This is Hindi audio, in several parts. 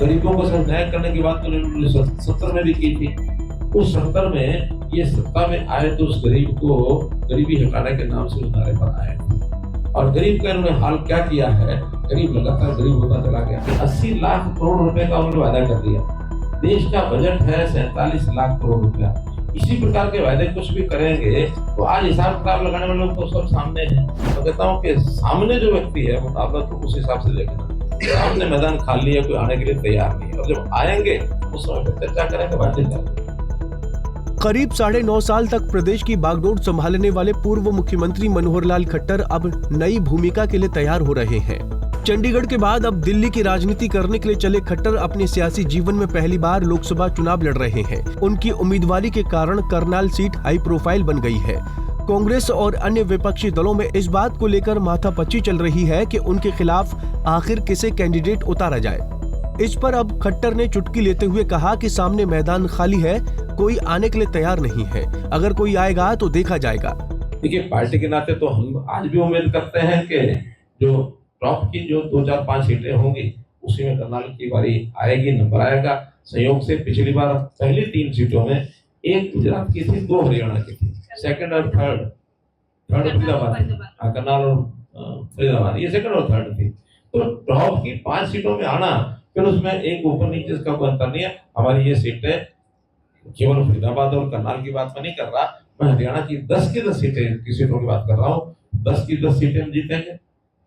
गरीबों को सिर्फ न्याय करने की बात तो उन्होंने 70 में भी की थी। उस 70 में ये सत्ता में आए तो उस गरीब को गरीबी हटाने के नाम से उस नारे पर आए और गरीब का इन्होंने हाल क्या किया है, गरीब लगातार गरीब होता चला गया। 80 लाख करोड़ रुपए का उन्होंने वादा कर दिया। देश का बजट है 47 लाख करोड़ रुपया। इसी प्रकार के वायदे कुछ भी करेंगे तो आज हिसाब किताब लगाने वाले लोग तो सब सामने हैं। तो कहता हूँ कि सामने जो व्यक्ति है मुकाबला तो उस हिसाब से देखना। सामने मैदान खाली है, कोई आने के लिए तैयार नहीं है और जब आएंगे उस समय पर चर्चा करेंगे, बातचीत करेंगे। करीब 9.5 साल तक प्रदेश की बागडोर संभालने वाले पूर्व मुख्यमंत्री मनोहर लाल खट्टर अब नई भूमिका के लिए तैयार हो रहे हैं। चंडीगढ़ के बाद अब दिल्ली की राजनीति करने के लिए चले खट्टर अपने सियासी जीवन में पहली बार लोकसभा चुनाव लड़ रहे हैं। उनकी उम्मीदवारी के कारण करनाल सीट हाई प्रोफाइल बन गई है। कांग्रेस और अन्य विपक्षी दलों में इस बात को लेकर माथापच्ची चल रही है कि उनके खिलाफ आखिर किसे कैंडिडेट उतारा जाए। इस पर अब खट्टर ने चुटकी लेते हुए कहा कि सामने मैदान खाली है, कोई आने के लिए तैयार नहीं है। अगर कोई आएगा तो देखा जाएगा। देखिए, पार्टी के नाते तो हम आज भी उम्मीद करते हैं कि जो टॉप की जो 2, 4, 5 सीटें होंगी उसी में करनाल की बारी आएगी, नंबर आएगा। संयोग से पिछली बार पहली 3 सीटों में एक गुजरात की थी, 2 हरियाणा की थी, सेकंड और थर्ड फरीदाबाद, करनाल और फरीदाबाद, ये सेकंड और थर्ड थी। तो टॉप की 5 सीटों में आना, फिर उसमें एक ऊपर नीचे का कोई अंतर नहीं है। हमारी ये सीटें केवल फरीदाबाद और करनाल की बात मैं नहीं कर रहा, मैं हरियाणा की 10 की 10 सीटों की बात कर रहा हूँ। 10 की 10 सीटें हम जीतेंगे,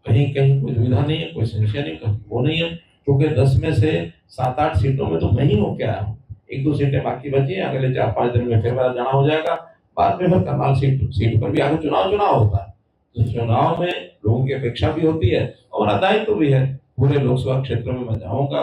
कहीं कहीं कोई दुविधा नहीं है, कोई संशय नहीं, कहीं वो नहीं है, क्योंकि 10 में से 7-8 सीटों में तो मैं ही होके आया हूँ। 1-2 सीटें बाकी बची हैं, अगले 4-5 दिन में फिर मेरा जाना हो जाएगा। बाद में फिर करनाल सीट पर भी आगे चुनाव होता है। तो चुनाव में लोगों की अपेक्षा भी होती है और दायित्व भी है। पूरे लोकसभा क्षेत्र में मैं जाऊंगा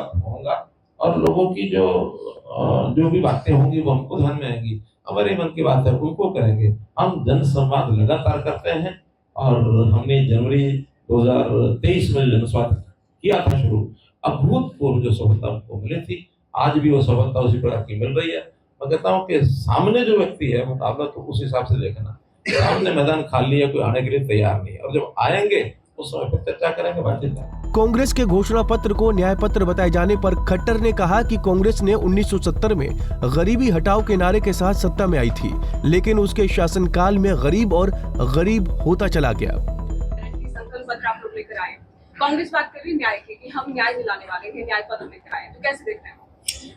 और लोगों की जो भी बातें होंगी वो हमको ध्यान में आएंगी। हमारे मन की बात है उनको करेंगे। हम जन संवाद लगातार करते हैं और हमने जनवरी 2023 में जनसंवाद किया था शुरू। अभूतपूर्व जो सफलता हमको मिली थी, आज भी वो सफलता उसी प्रकार की मिल रही है। मैं कहता हूँ कि सामने जो व्यक्ति है मुकाबला तो उस हिसाब से देखना। सामने मैदान खाली है, कोई आने के लिए तैयार नहीं है और जब आएंगे उस समय पर चर्चा करेंगे, बातचीत करेंगे। कांग्रेस के घोषणा पत्र को न्याय पत्र बताए जाने पर खट्टर ने कहा कि कांग्रेस ने 1970 में गरीबी हटाओ के नारे के साथ सत्ता में आई थी, लेकिन उसके शासनकाल में गरीब और गरीब होता चला गया। संकल्प पत्र आप लोग लेकर आए, कांग्रेस बात कर रही न्याय की कि हम न्याय दिलाने वाले हैं, न्याय पत्र लेकर आए, तो कैसे देखते हैं?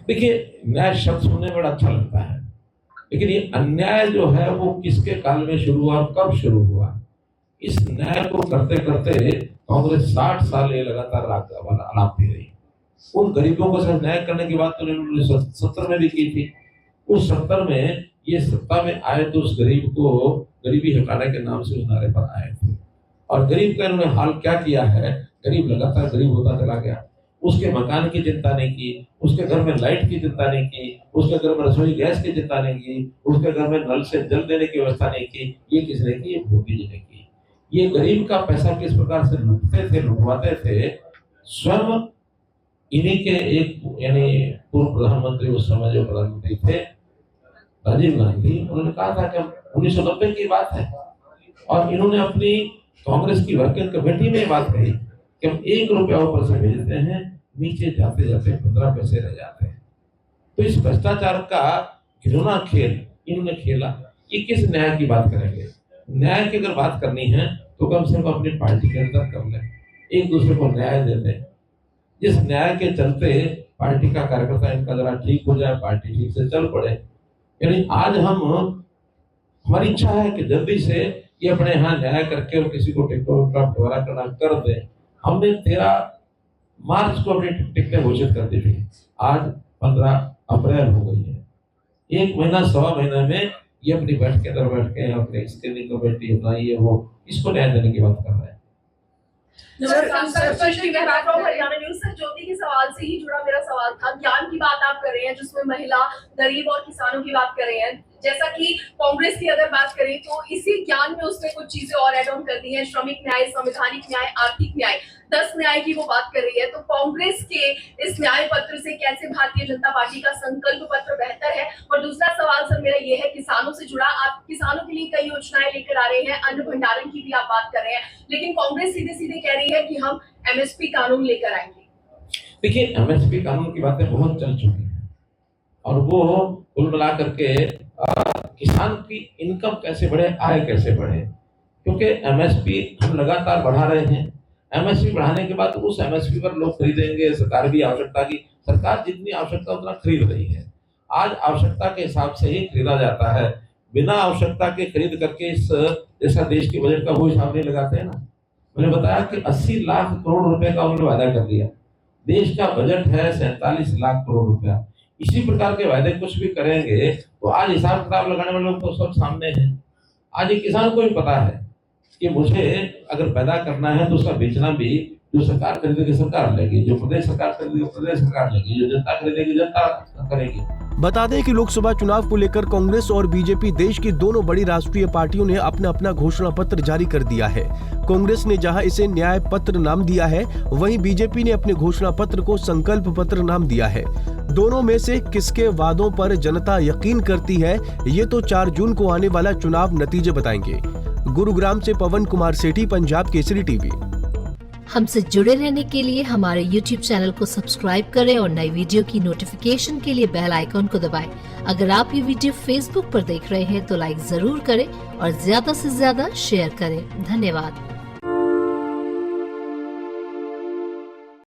देखिए, न्याय शब्द सुनने में बड़ा अच्छा लगता है, लेकिन ये अन्याय जो है वो किसके काल में शुरू हुआ और कब शुरू हुआ? इस न्याय को करते करते कांग्रेस 60 साल ये लगातार आलाप दे रही। उन गरीबों को सिर्फ न्याय करने की बात तो उन्होंने 70 में भी की थी। उस 70 में ये सत्ता में आए तो उस गरीब को गरीबी हटाने के नाम से उस नारे पर आए थे और गरीब का इन्होंने हाल क्या किया है, गरीब लगातार गरीब होता चला गया। उसके मकान की चिंता नहीं की, उसके घर में लाइट की चिंता नहीं की, उसके घर में रसोई गैस की चिंता नहीं की, उसके घर में नल से जल देने की व्यवस्था नहीं की। ये किसने की? ये मोदी जी ने की। ये गरीब का पैसा किस प्रकार से लुटवाते थे, स्वयं इन्हीं के एक यानी पूर्व प्रधानमंत्री उस समय जो प्रधानमंत्री थे राजीव गांधी, उन्होंने कहा था कि 1990 की बात है और इन्होंने अपनी कांग्रेस की वर्किंग कमेटी में बात कही कि हम 1 रुपया ऊपर से भेजते हैं, नीचे जाते जाते 15 पैसे रह जाते हैं। तो इस भ्रष्टाचार का घिनौना खेल इन्होंने खेला। ये किस न्याय की बात करेंगे? न्याय की अगर बात करनी है तो कम से कम अपनी पार्टी के अंदर कर लें, एक दूसरे को न्याय दे दें। जिस न्याय के चलते पार्टी का कार्यकर्ता इनका जरा ठीक हो जाए, पार्टी ठीक से चल पड़े। यानी आज हमारी इच्छा है कि जल्दी से ये अपने यहाँ न्याय करके और किसी को टिकटों का बंटवारा करना कर दे। हमने 13 मार्च को अपनी टिकटें घोषित कर दी थी, आज 15 अप्रैल हो गई है। 1 महीना 1.25 महीने में ये अपनी बैठ के अपने स्क्रीनिंग कमेटी बनाई, वो इसको न्याय देने की बात कर रहे हैं। हरियाणा न्यूज़ से ज्योति के सवाल से ही जुड़ा मेरा सवाल था। ज्ञान की बात आप कर रहे हैं जिसमें महिला, गरीब और किसानों की बात कर रहे हैं। जैसा कि कांग्रेस की अगर बात करें तो इसी ज्ञान में उसने कुछ चीजें और ऐड ऑन कर दी हैं, श्रमिक न्याय, संवैधानिक न्याय, आर्थिक न्याय, 10 न्याय की वो बात कर रही है। तो कांग्रेस के इस न्याय पत्र से कैसे भारतीय जनता पार्टी का संकल्प पत्र बेहतर है? और दूसरा सवाल सर मेरा ये है किसानों से जुड़ा, आप किसानों के लिए कई योजनाएं लेकर आ रहे हैं, अन्न भंडारण की भी आप बात कर रहे हैं, लेकिन कांग्रेस सीधे सीधे कह रही है कि हम MSP कानून लेकर आएंगे। देखिए, एमएसपी कानून की बातें बहुत चल चुकी हैं और वो कुल मिला करके किसान की इनकम कैसे बढ़े, आय कैसे बढ़े, क्योंकि एमएसपी हम लगातार बढ़ा रहे हैं। एमएसपी बढ़ाने के बाद उस एमएसपी पर लोग खरीदेंगे, सरकार भी सरकार जितनी आवश्यकता उतना खरीद रही है। आज आवश्यकता के हिसाब से ही खरीदा जाता है, बिना आवश्यकता के खरीद करके इस जैसा देश के बजट का वो हिसाब नहीं लगाते हैं ना। मैंने बताया कि 80 लाख करोड़ रुपए का उन्होंने वादा कर दिया। देश का बजट है 47 लाख करोड़ रुपया। इसी प्रकार के वायदे कुछ भी करेंगे तो आज हिसाब किताब लगाने वाले लोग तो सब सामने हैं। आज एक किसान को भी पता है कि मुझे अगर पैदा करना है तो उसका बेचना भी, जो सरकार खरीदेगी सरकार लेगी, जो प्रदेश सरकार खरीदेगी प्रदेश सरकार लेगी, जो जनता खरीदेगी जनता करेगी। बता दें कि लोकसभा चुनाव को लेकर कांग्रेस और बीजेपी देश की दोनों बड़ी राष्ट्रीय पार्टियों ने अपना अपना घोषणा पत्र जारी कर दिया है। कांग्रेस ने जहां इसे न्याय पत्र नाम दिया है, वहीं बीजेपी ने अपने घोषणा पत्र को संकल्प पत्र नाम दिया है। दोनों में से किसके वादों पर जनता यकीन करती है, ये तो 4 जून को आने वाला चुनाव नतीजे बताएंगे। गुरुग्राम से पवन कुमार सेठी, पंजाब केसरी टीवी। हमसे जुड़े रहने के लिए हमारे YouTube चैनल को सब्सक्राइब करें और नई वीडियो की नोटिफिकेशन के लिए बेल आइकॉन को दबाएं। अगर आप ये वीडियो Facebook पर देख रहे हैं तो लाइक जरूर करें और ज्यादा से ज्यादा शेयर करें। धन्यवाद।